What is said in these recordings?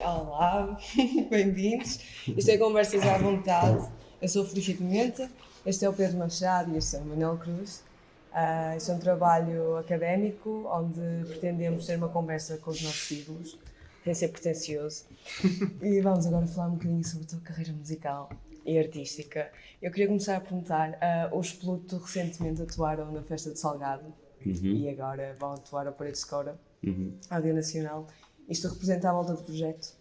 Olá, bem-vindos. Isto é Conversas à Vontade. Eu sou a Felicia Pimenta, este é o Pedro Machado e este é o Manuel Cruz. Este é um trabalho académico onde pretendemos ter uma conversa com os nossos ídolos, sem ser pretencioso. E vamos agora falar um bocadinho sobre a tua carreira musical e artística. Eu queria começar a perguntar, os Pluto recentemente atuaram na Festa de Salgado e agora vão atuar ao Paredes de Cora, ao Dia Nacional. Isto representa a volta do projeto?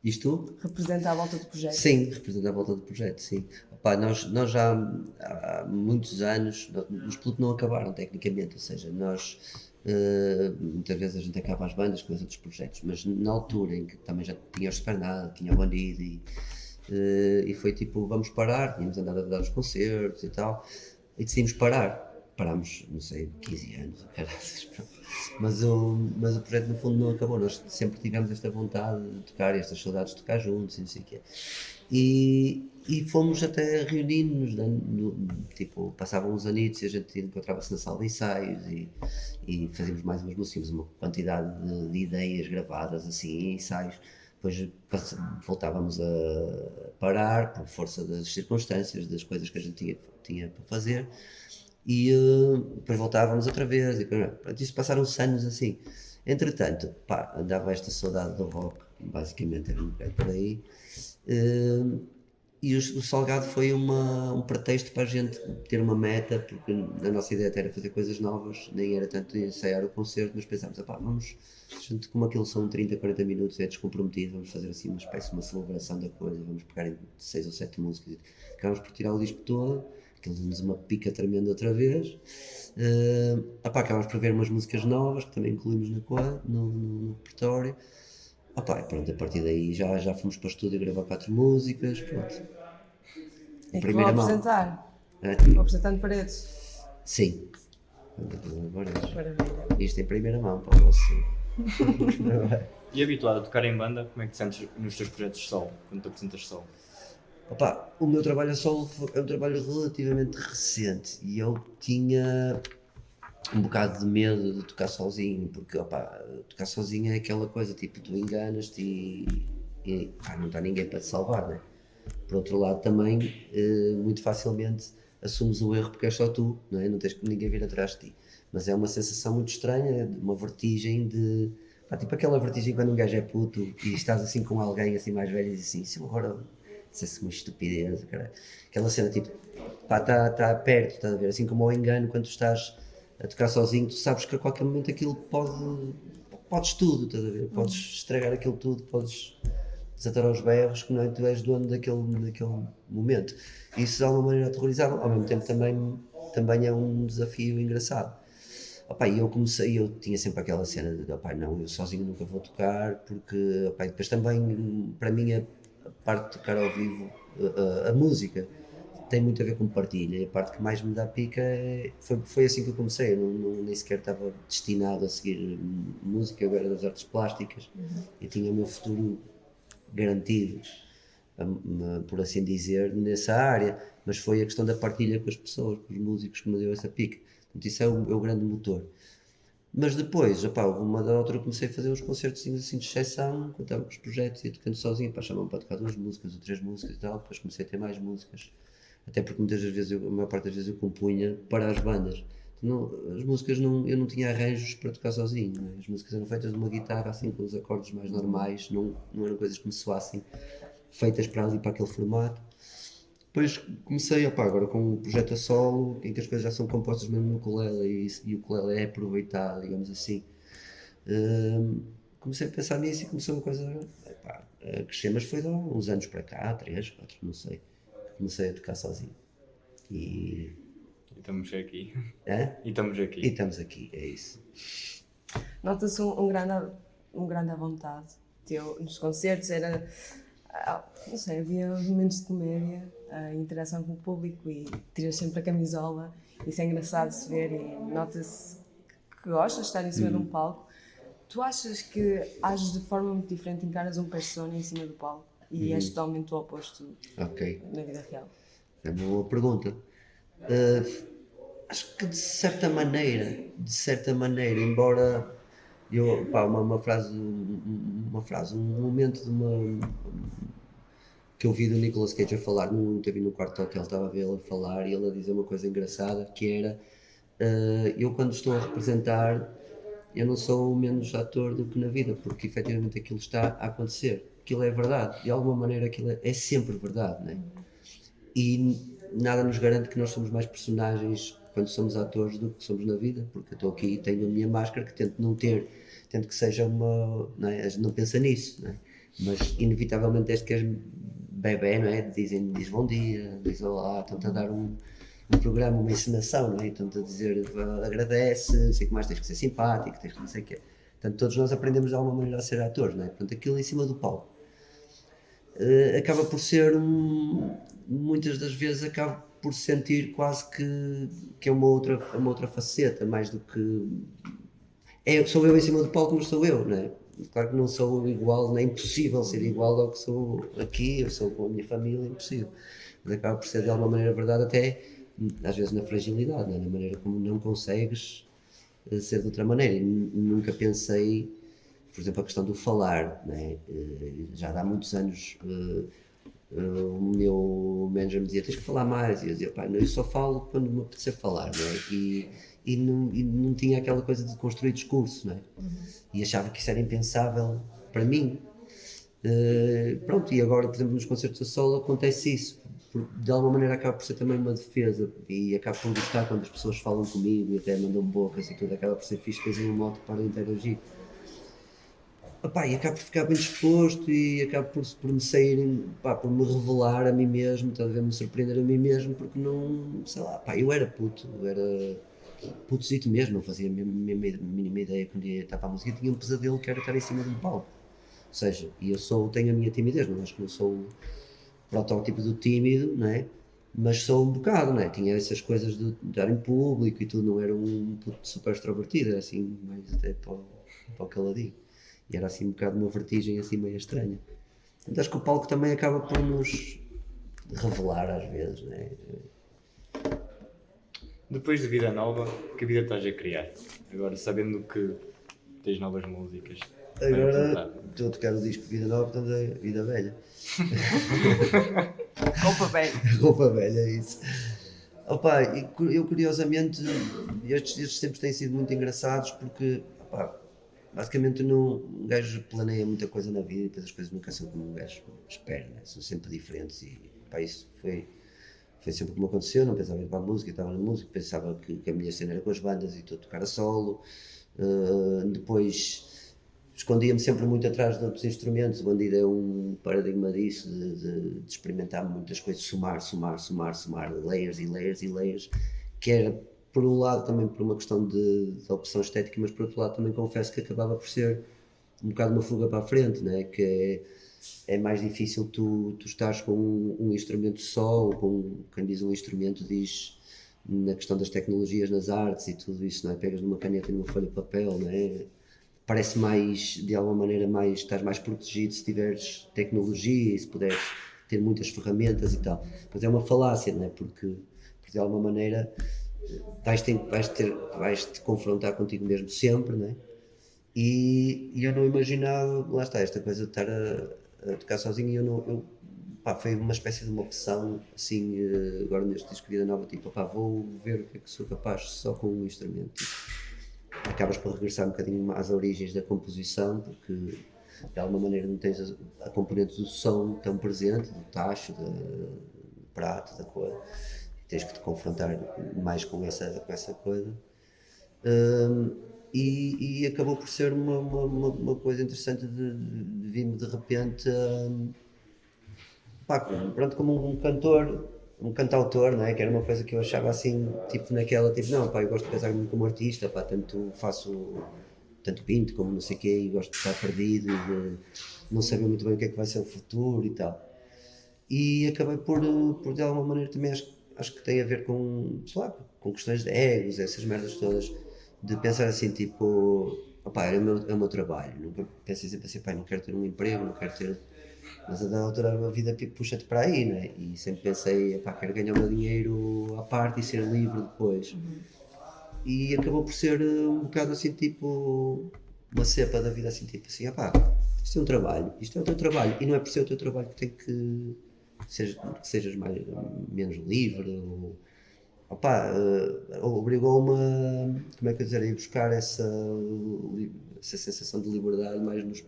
Isto? Representa a volta do projeto? Sim, representa a volta do projeto, sim. Opa, nós já há muitos anos, os Pluto não acabaram tecnicamente, ou seja, nós muitas vezes a gente acaba as bandas com os outros projetos, mas na altura em que também já tinha o Supernado, tinha o Bandido e foi tipo, vamos parar, tínhamos andado a dar os concertos e tal, e decidimos parar. Parámos, não sei, 15 anos, caraças, mas o projeto no fundo não acabou, nós sempre tivemos esta vontade de tocar, estas saudades de tocar juntos e não sei o quê. E fomos até reunindo-nos, né? Tipo, passavam uns anitos e a gente encontrava-se na sala de ensaios e fazíamos mais umas músicas, uma quantidade de ideias gravadas assim, ensaios. Depois voltávamos a parar por força das circunstâncias, das coisas que a gente tinha para fazer e depois voltávamos outra vez e isso passaram-se anos assim. Entretanto, pá, andava esta saudade do rock, basicamente era um bocado por aí, e o Salgado foi um pretexto para a gente ter uma meta, porque a nossa ideia até era fazer coisas novas, nem era tanto ensaiar o concerto, mas pensámos, pá, vamos, gente, como aquilo são 30, 40 minutos, é descomprometido, vamos fazer assim uma espécie de uma celebração da coisa, vamos pegar em 6 ou 7 músicas, acabamos por tirar o disco todo, aquilo deu-nos uma pica tremenda outra vez. Acabámos por ver umas músicas novas que também incluímos no repertório. E pronto, a partir daí já fomos para o estúdio gravar 4 músicas, pronto. Em E que vão primeira mão. apresentar? Vão apresentar no Paredes? Sim. Maravilha. Isto em primeira mão para você. E habituado a tocar em banda, como é que te sentes nos teus projetos solo, quando te apresentas solo? O meu trabalho a solo é um trabalho relativamente recente e eu tinha um bocado de medo de tocar sozinho, porque tocar sozinho é aquela coisa, tipo, tu enganas-te e não está ninguém para te salvar, né? Por outro lado também, muito facilmente assumes o erro porque és só tu, não é? Não tens ninguém vir atrás de ti. Mas é uma sensação muito estranha, uma vertigem tipo aquela vertigem quando um gajo é puto e estás assim com alguém assim mais velho e diz assim, se eu agora dissesse uma estupidez, cara. Aquela cena tipo, está perto, estás a ver? Assim como ao engano, quando tu estás a tocar sozinho, tu sabes que a qualquer momento aquilo podes tudo, estás a ver? Podes estragar aquilo tudo, podes desatar aos berros, que não é, tu és dono daquele momento. Isso de alguma maneira aterrorizava, ao mesmo tempo também é um desafio engraçado. E eu tinha sempre aquela cena de, não, eu sozinho nunca vou tocar, porque, depois também, para mim, a parte de tocar ao vivo, a música, tem muito a ver com partilha, e a parte que mais me dá pica foi assim que eu comecei, eu nem sequer estava destinado a seguir música, eu era das artes plásticas, e tinha o meu futuro garantido, por assim dizer, nessa área, mas foi a questão da partilha com as pessoas, com os músicos, que me deu essa pica. Portanto, isso é o grande motor. Mas depois, houve uma da outra, eu comecei a fazer uns concertos assim de exceção, quando estava com os projetos, ia tocando sozinho, chamavam para tocar 2 músicas ou 3 músicas e tal, depois comecei a ter mais músicas, até porque muitas das vezes, a maior parte das vezes eu compunha para as bandas. As músicas eu não tinha arranjos para tocar sozinho, né? As músicas eram feitas de uma guitarra assim com os acordes mais normais, não eram coisas que me soassem feitas para ali, para aquele formato. Depois comecei, agora com o projeto a solo, em que as coisas já são compostas mesmo no ukulele e o ukulele é aproveitado, digamos assim. Comecei a pensar nisso e começou uma coisa a crescer, mas foi de uns anos para cá, 3, 4, não sei. Comecei a tocar sozinho. E estamos aqui. É? E estamos aqui. E estamos aqui, é isso. Nota-se um grande à vontade teu nos concertos, era, não sei, havia momentos de comédia, interação com o público e tiras sempre a camisola, isso é engraçado de se ver e nota-se que gostas de estar em cima de um palco. Tu achas que ages de forma muito diferente, encaras um persona em cima do palco e és totalmente o oposto na vida real? É uma boa pergunta. Acho que de certa maneira, embora Eu, pá, uma frase, um momento que eu vi do Nicolas Cage a falar, teve no quarto hotel, estava a vê-lo a falar e ele a dizer uma coisa engraçada que era eu quando estou a representar eu não sou menos ator do que na vida, porque efetivamente aquilo está a acontecer, aquilo é verdade, de alguma maneira aquilo é sempre verdade, né? E nada nos garante que nós somos mais personagens quando somos atores do que somos na vida, porque eu estou aqui e tenho a minha máscara que tento não ter, tento que seja uma, não é? A gente não pensa nisso, não é? Mas inevitavelmente desde que és bebê, não é? Diz bom dia, diz olá, estão-te a dar um programa, uma encenação, não é? Estão-te a dizer agradece, não sei o que mais, tens que ser simpático, tens que não sei o quê. Portanto, todos nós aprendemos de alguma maneira a ser atores, não é? Portanto, aquilo em cima do palco acaba por ser, muitas das vezes, acaba por sentir quase que é uma outra faceta, mais do que. Sou eu em cima do palco, mas sou eu, não é? Claro que não sou igual, nem é impossível ser igual ao que sou aqui, eu sou com a minha família, é impossível. Mas acaba por ser de alguma maneira verdade, até às vezes na fragilidade, não é? Na maneira como não consegues ser de outra maneira. E nunca pensei, por exemplo, a questão do falar, né? Já há muitos anos o meu manager me dizia tens que falar mais, e eu dizia pá, eu só falo quando me apetecer falar, né? E não tinha aquela coisa de construir discurso, né? E achava que isso era impensável para mim. Pronto, e agora, por exemplo, nos concertos a solo acontece isso, de alguma maneira acaba por ser também uma defesa e acaba por gostar quando as pessoas falam comigo e até mandam bocas e tudo, acaba por ser fixe, tens uma moto para interagir. Opá, e acabo por ficar bem disposto e acabo por me sair, pá, por me revelar a mim mesmo, talvez me surpreender a mim mesmo, porque não, sei lá, pá, eu era puto, era putozito mesmo, não fazia a mínima ideia que um dia ia estar para a música e tinha um pesadelo que era estar em cima de um palco. Ou seja, e tenho a minha timidez, não acho que não sou o protótipo do tímido, não é? Mas sou um bocado, não é? Tinha essas coisas de estar em público e tudo, não era um puto super extrovertido, era assim, mais até para o caladinho. E era assim um bocado uma vertigem assim meio estranha. Então acho que o palco também acaba por nos revelar às vezes, não é? Depois de Vida Nova, que vida estás a criar? Agora, sabendo que tens novas músicas. Agora estou a tocar o disco Vida Nova, portanto é Vida Velha. Roupa velha. Roupa velha, é isso. Opa, eu curiosamente, estes tempos têm sido muito engraçados porque, opa, basicamente um gajo planeia muita coisa na vida e depois as coisas nunca são como um gajo espera, né? São sempre diferentes e pá, isso foi sempre como aconteceu, não pensava em ir para a música, estava na música, pensava que a minha cena era com as bandas e estou a tocar a solo. Depois escondia-me sempre muito atrás de outros instrumentos, o Bandido é um paradigma disso, de experimentar muitas coisas, somar, layers e layers e layers, que era por um lado também por uma questão de opção estética, mas por outro lado também confesso que acabava por ser um bocado uma fuga para a frente, né? Que é mais difícil tu estares com um instrumento só, ou com quem diz um instrumento diz na questão das tecnologias nas artes e tudo isso, não é? Pegas numa caneta e numa folha de papel, não é? Parece mais, de alguma maneira, estás mais protegido se tiveres tecnologia e se puderes ter muitas ferramentas e tal. Mas é uma falácia, não é? Porque de alguma maneira vais-te confrontar contigo mesmo sempre, não é? E eu não imaginava, lá está, esta coisa de estar a tocar sozinho, pá, foi uma espécie de uma opção, assim, agora neste disco de Vida Nova, tipo, pá, vou ver o que é que sou capaz só com um instrumento. Acabas por regressar um bocadinho às origens da composição, porque de alguma maneira não tens a componente do som tão presente, do tacho, do prato, da coisa, tens que te confrontar mais com essa coisa. E acabou por ser uma coisa interessante de vir-me de repente pá, pronto, como um cantor, um cantautor, não é? Que era uma coisa que eu achava assim, tipo naquela, tipo, não, pá, eu gosto de pensar-me como artista, pá, tanto pinto como não sei o quê, e gosto de estar perdido, de não saber muito bem o que é que vai ser o futuro e tal. E acabei por de alguma maneira também, acho que tem a ver com, sei lá, com questões de egos, essas merdas todas, de pensar assim, tipo, opá, é o meu trabalho, nunca pensei sempre assim, pá, não quero ter um emprego, não quero ter... Mas a dada altura a vida puxa-te para aí, não é? E sempre pensei, pá, quero ganhar o meu dinheiro à parte e ser livre depois. E acabou por ser um bocado assim, tipo, uma cepa da vida assim, tipo assim, opá, isto é um trabalho, isto é o teu trabalho, e não é por ser o teu trabalho que tem que sejas mais, menos livre, ou, opá, obrigou-me a, como é que eu dizer, a ir buscar essa sensação de liberdade mais nos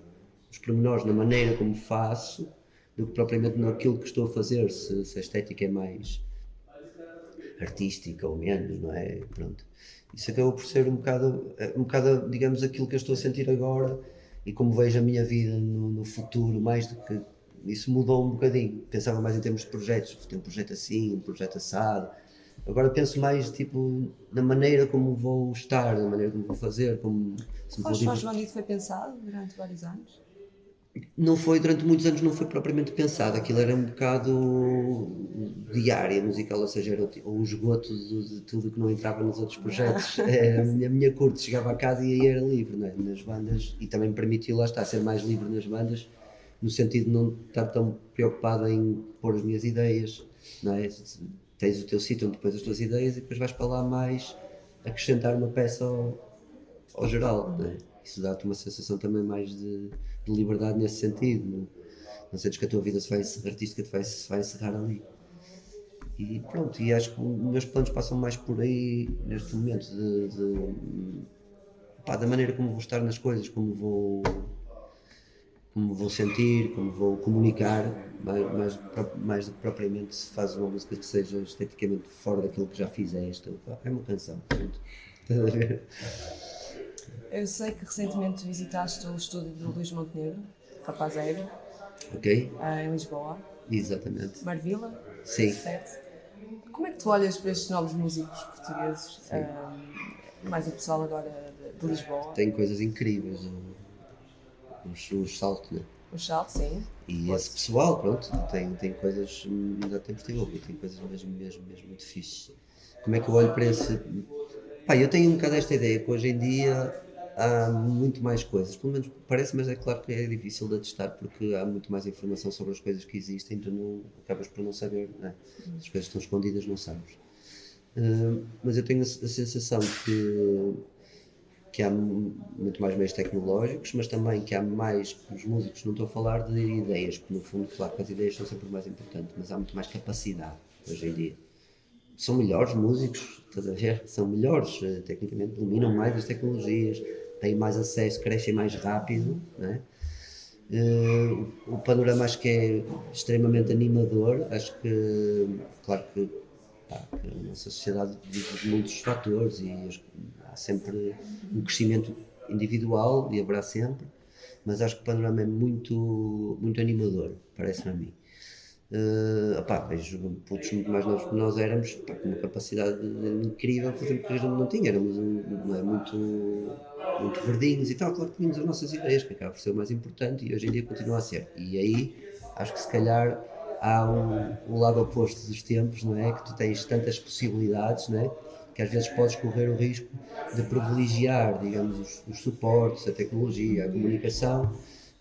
pormenores, na maneira como faço, do que propriamente naquilo que estou a fazer, se a estética é mais artística ou menos, não é? Pronto. Isso acabou por ser um bocado, digamos, aquilo que eu estou a sentir agora e como vejo a minha vida no futuro, mais do que. Isso mudou um bocadinho. Pensava mais em termos de projetos, ter um projeto assim, um projeto assado. Agora penso mais tipo na maneira como vou estar, na maneira como vou fazer, como se me vou Faz isso foi pensado durante vários anos? não foi, durante muitos anos não foi propriamente pensado, aquilo era um bocado diária musical, ou seja, era o esgoto de tudo que não entrava nos outros projetos. A minha curte, chegava a casa e aí era livre, não é? Nas bandas, e também me permitiu, lá estar, ser mais livre nas bandas, no sentido de não estar tão preocupado em pôr as minhas ideias, não é? Tens o teu sítio onde pões as tuas ideias e depois vais para lá mais acrescentar uma peça ao geral, não é? Isso dá-te uma sensação também mais de liberdade nesse sentido. Não sentes que a tua vida artística se vai encerrar ali. E pronto, e acho que os meus planos passam mais por aí neste momento da maneira como vou estar nas coisas, como vou sentir, como vou comunicar, mais do que propriamente se faz uma música que seja esteticamente fora daquilo que já fizeste. É uma canção, pronto. Estás a ver? Eu sei que recentemente visitaste o estúdio do Luís Montenegro, Rapaz Aéreo, Ok? em Lisboa. Exatamente. Marvila, Sim. certo? Como é que tu olhas para estes novos músicos portugueses, mais o pessoal agora de Lisboa? Tem coisas incríveis, os saltos, né? O Charles, sim. E esse pessoal, pronto, tem coisas, ainda tem por ouvido, tem coisas mesmo muito fixe. Como é que eu olho para esse. Pá, eu tenho um bocado esta ideia que hoje em dia há muito mais coisas, pelo menos parece, mas é claro que é difícil de atestar porque há muito mais informação sobre as coisas que existem, tu não, acabas por não saber, né? As coisas estão escondidas, não sabes. Mas eu tenho a sensação que há muito mais meios tecnológicos, mas também que há mais, os músicos, não estou a falar de ideias, porque no fundo, claro que as ideias são sempre o mais importante, mas há muito mais capacidade hoje em dia. São melhores músicos, estás a ver? São melhores, tecnicamente dominam mais as tecnologias, têm mais acesso, crescem mais rápido, não é? O panorama acho que é extremamente animador, acho que, claro que a nossa sociedade vive de muitos fatores e há sempre um crescimento individual e haverá sempre, mas acho que o panorama é muito animador, parece-me a mim. Vejo putos muito mais novos que nós éramos, com uma capacidade incrível de fazer o que a gente não tinha, éramos muito verdinhos e tal, claro que tínhamos as nossas ideias, que acaba por ser o mais importante e hoje em dia continua a ser. E aí acho que se calhar há um lado oposto dos tempos, não é? Que tu tens tantas possibilidades, não é? Que às vezes podes correr o risco de privilegiar, digamos, os suportes, a tecnologia, a comunicação,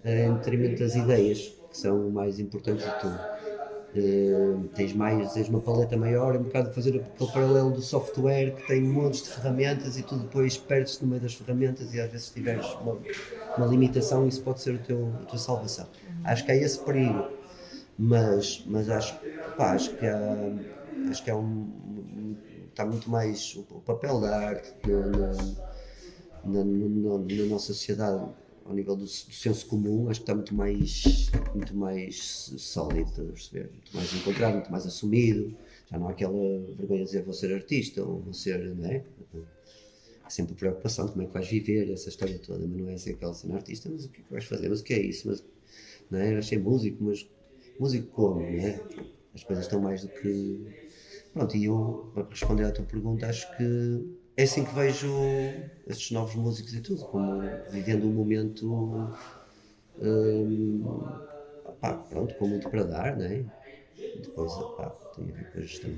em detrimento das ideias, que são o mais importantes de tudo. Tens uma paleta maior, é um bocado fazer aquele paralelo do software que tem montes de ferramentas e tu depois perdes-te no meio das ferramentas e às vezes se tiveres uma limitação isso pode ser a tua salvação. Acho que há esse perigo, mas acho que está muito mais o papel da arte na nossa sociedade ao nível do senso comum, acho que está muito mais sólido, estás a perceber? Muito mais encontrado, muito mais assumido, já não há aquela vergonha de dizer vou ser artista ou vou ser, não é? Há sempre a preocupação de como é que vais viver, essa história toda, mas não é assim aquela cena artista, mas o que é que vais fazer, mas o que é isso, mas, não é? Vais ser músico, mas músico como, não é? As coisas estão mais do que... Pronto, e eu, para responder à tua pergunta, acho que é assim que vejo estes novos músicos e tudo, como vivendo um momento pronto, com muito para dar, não é? Depois tem a ver com a gestão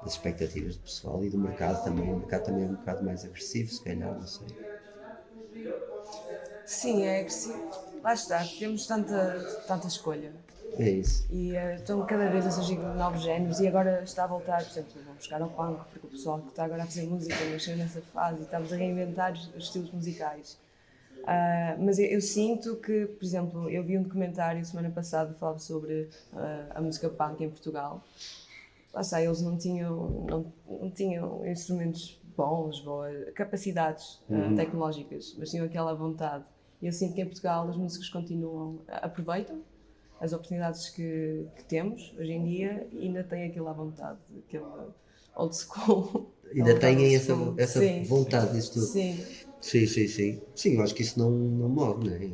das expectativas do pessoal e do mercado também. O mercado também é um bocado mais agressivo, se calhar, não sei. Sim, é agressivo. Lá está, temos tanta escolha. É isso. E estão cada vez a surgir novos géneros e agora está a voltar, por exemplo, vamos buscar ao punk, porque o pessoal que está agora a fazer música nasceu nessa fase e estamos a reinventar os estilos musicais. Mas eu sinto que, por exemplo, eu vi um documentário semana passada que falava sobre a música punk em Portugal. Lá está, eles não tinham instrumentos bons, boas capacidades tecnológicas, mas tinham aquela vontade. E eu sinto que em Portugal os músicos aproveitam as oportunidades que temos hoje em dia e ainda têm aquilo à vontade, aquele old school. Ainda têm old essa school. Sim, vontade disso tudo. sim. Sim, eu acho que isso não morre, não é?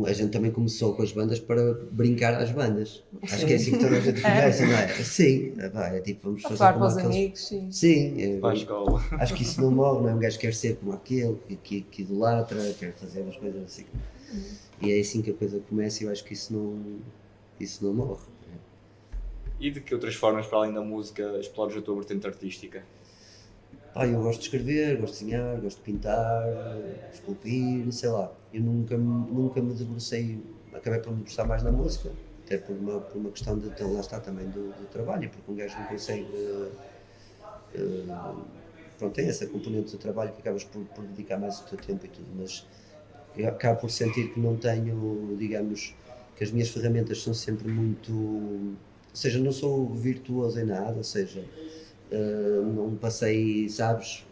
A gente também começou com as bandas para brincar às bandas. Acho que é assim que toda a gente começa, não é? Sim, é tipo, vamos A fazer falar como para os aqueles... amigos, sim. Sim, Para a escola. acho que isso não morre, não é? Um gajo quer ser como aquele, que idolatra, quer fazer as coisas assim. E é assim que a coisa começa e eu acho que isso não morre. E de que outras formas, para além da música, explores a tua vertente artística? Eu gosto de escrever, gosto de desenhar, gosto de pintar, esculpir, sei lá. Eu nunca me debrucei, acabei por me debruçar mais na música, até por uma questão de, lá está também do trabalho, porque um gajo não consegue, pronto, tem essa componente do trabalho que acabas por dedicar mais o teu tempo e tudo, mas eu acabo por sentir que não tenho, digamos, que as minhas ferramentas são sempre muito, ou seja, não sou virtuoso em nada, ou seja, não passei, sabes,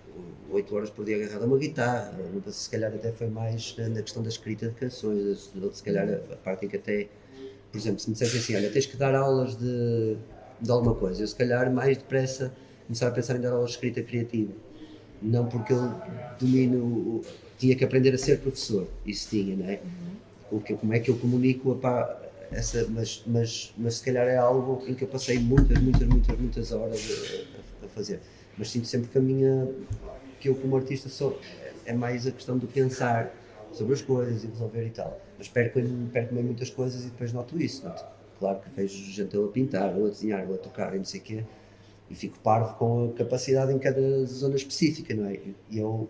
8 horas por dia agarrado a uma guitarra, não passei, se calhar até foi mais na questão da escrita de canções, se calhar a parte em que até, por exemplo, se me dissessem assim, olha, tens que dar aulas de alguma coisa, eu se calhar mais depressa começava a pensar em dar aulas de escrita criativa, não porque eu domino, tinha que aprender a ser professor, isso tinha, não é? Como é que eu comunico, mas se calhar é algo em que eu passei muitas horas a fazer, mas sinto sempre que eu como artista é mais a questão de pensar sobre as coisas e resolver e tal, mas perco-me em muitas coisas e depois noto isso, claro que vejo gente a pintar, ou a desenhar, ou a tocar e não sei o quê, e fico parvo com a capacidade em cada zona específica, não é? E eu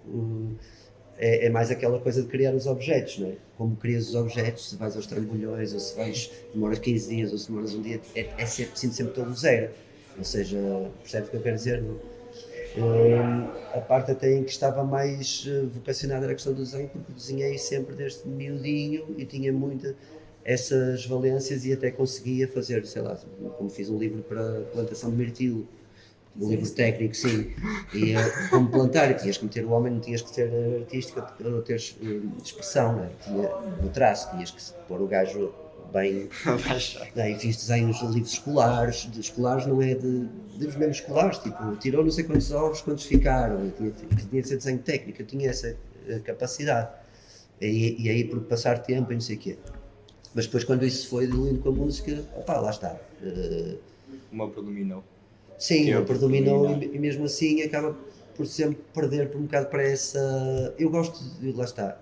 é mais aquela coisa de criar os objetos, não é? Como crias os objetos, se vais aos trambolhões, ou se demoras 15 dias, ou se demoras um dia, sinto sempre todo zero. Ou seja, percebes o que eu quero dizer? A parte até em que estava mais vocacionada era a questão do desenho, porque desenhei sempre desde miudinho e tinha essas valências e até conseguia fazer, sei lá, como fiz um livro para plantação de mirtilo, um livro técnico, sim, e como plantar, e tinhas que meter o homem, não tinhas que ser artístico ou ter expressão, não é? No traço, tinhas que pôr o gajo bem, não é? E fiz desenhos de livros escolares não é de livros mesmo escolares, tipo, tirou não sei quantos ovos, quantos ficaram, tinha de ser desenho técnico, eu tinha essa capacidade, e aí por passar tempo e não sei o quê. Mas depois quando isso foi diluindo com a música, lá está. Uma predominou. Sim, ele predominou e mesmo assim acaba por sempre perder por um bocado para essa... Eu gosto de... lá está,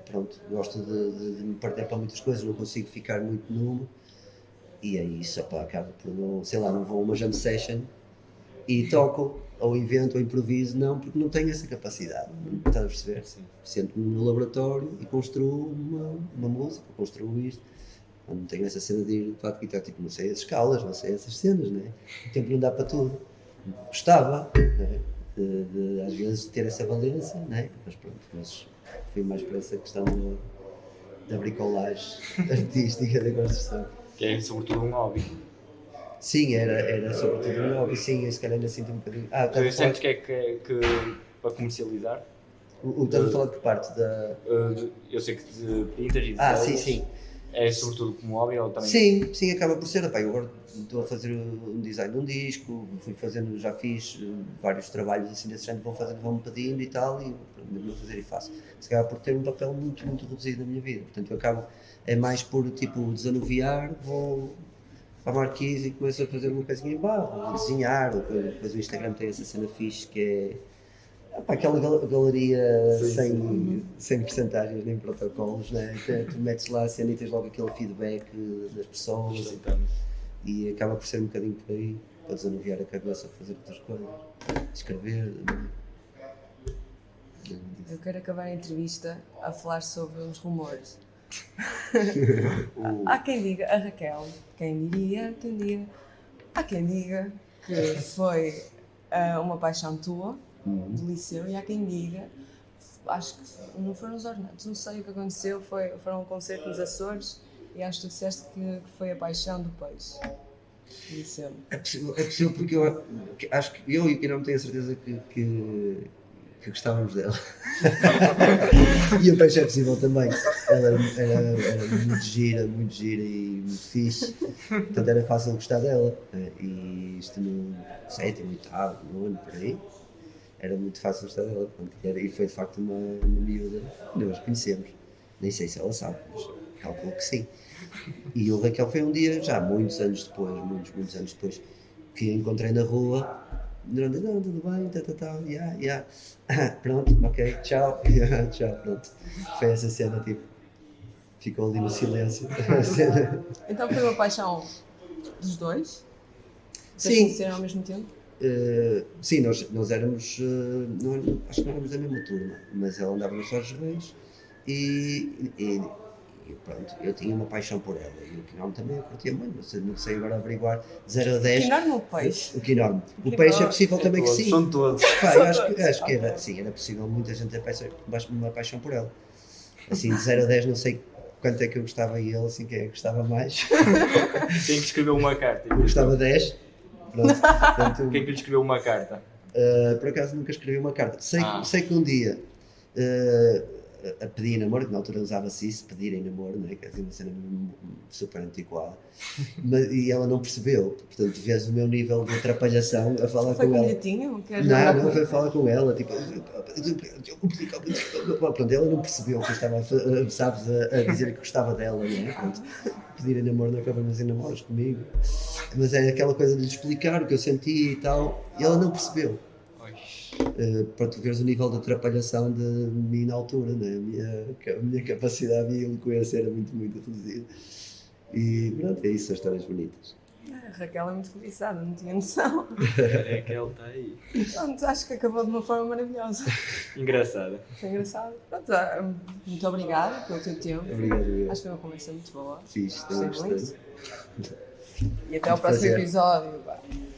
pronto, gosto de me perder para muitas coisas, não consigo ficar muito numa e é isso, acaba por não, sei lá, não vou a uma jam session e toco, ou invento, ou improviso, não, porque não tenho essa capacidade, estás a perceber? Sento-me no laboratório e construo uma música, construo isto. Não tenho essa cena de ir para a guitarra, tipo, não sei as escalas, não sei essas cenas, né? O tempo não dá para tudo. Gostava, né? Às vezes ter essa valência, né? Mas pronto, fui mais para essa questão da bricolagem artística, da construção. Que é sobretudo um hobby. Sim, era sobretudo um hobby, sim, eu se calhar ainda sinto um bocadinho. Sentes que para comercializar? Estás a falar de que parte? Eu sei que de pintas e de sim. É sobretudo como hobby ou também? Sim, acaba por ser. Eu agora estou a fazer um design de um disco, já fiz vários trabalhos assim desse género, vão-me pedindo e tal, e mesmo a fazer e faço. Se calhar por ter um papel muito reduzido na minha vida. Portanto, é mais por tipo desanuviar, vou para a Marquise e começo a fazer uma coisinha em barro, desenhar, depois o Instagram tem essa cena fixe que é aquela galeria sem percentagens nem protocolos, né? Tu metes lá a cena e tens logo aquele feedback das pessoas e acaba por ser um bocadinho por aí, para desanuviar a cabeça, fazer outras coisas, escrever. Eu quero acabar a entrevista a falar sobre uns rumores. Há quem diga, a Raquel, quem diria, há quem diga que foi uma paixão tua, do liceu, e há quem diga, acho que não foram os ornatos, não sei o que aconteceu, foram um concerto nos Açores e acho que tu disseste que foi a paixão do peixe. Isso. É possível porque eu acho que eu e o Kino não tenho a certeza que gostávamos dela. E o peixe é possível também. Ela era muito gira e muito fixe. Portanto era fácil gostar dela. E isto no sétimo, oitavo, nono, por aí. Era muito fácil gostar dela. Portanto, e foi de facto uma miúda que nós conhecemos. Nem sei se ela sabe, mas calculo que sim. E o Raquel foi um dia, já muitos anos depois, muitos anos depois, que a encontrei na rua. Não, tudo bem, yeah. Pronto, ok, tchau, tchau, pronto. Foi essa cena, tipo, ficou ali no silêncio. Então foi uma paixão dos dois? Vocês Sim. conheceram ao mesmo tempo? Sim, nós éramos, acho que não éramos da mesma turma, mas ela andava nos Sós Reis e pronto, eu tinha uma paixão por ela e o Quinorme também eu curtia muito, não sei agora averiguar 0 a 10. Que enorme o peixe. O Quinorme. O peixe é possível também que sim. São todos. Pá, eu acho que era, sim, era possível muita gente ter uma paixão por ela. Assim, de 0 a 10 não sei quanto é que eu gostava e ele, assim, quem é que gostava mais. Quem que escreveu uma carta? Eu gostava 10. Pronto, portanto, Quem que lhe escreveu uma carta? por acaso nunca escrevi uma carta. Sei que um dia a pedir em namoro, que na altura usava-se isso, pedir em namoro, né? Que é uma cena super antiquada, e ela não percebeu. Portanto, vês o meu nível de atrapalhação a falar Foi com com ela. bilhetinho? Não foi falar com ela, tipo, pronto, ela não percebeu que eu estava, sabes, a dizer que gostava dela, não é? Pronto, pedir em namoro, não acaba mais em namoros comigo, mas é aquela coisa de lhe explicar o que eu senti e tal, e ela não percebeu. Para tu veres o nível de atrapalhação de mim na altura, né? A minha capacidade de eloquência era muito reduzida. E pronto, é isso, são histórias bonitas. A Raquel é muito cobiçada, não tinha noção. É que ele está aí. Pronto, acho que acabou de uma forma maravilhosa. Engraçada. Foi engraçado. Pronto, muito obrigada pelo teu tempo. Obrigado, eu. Acho que foi uma conversa muito boa. Fiz, também Gostei gostei. muito. E até ao próximo prazer. episódio.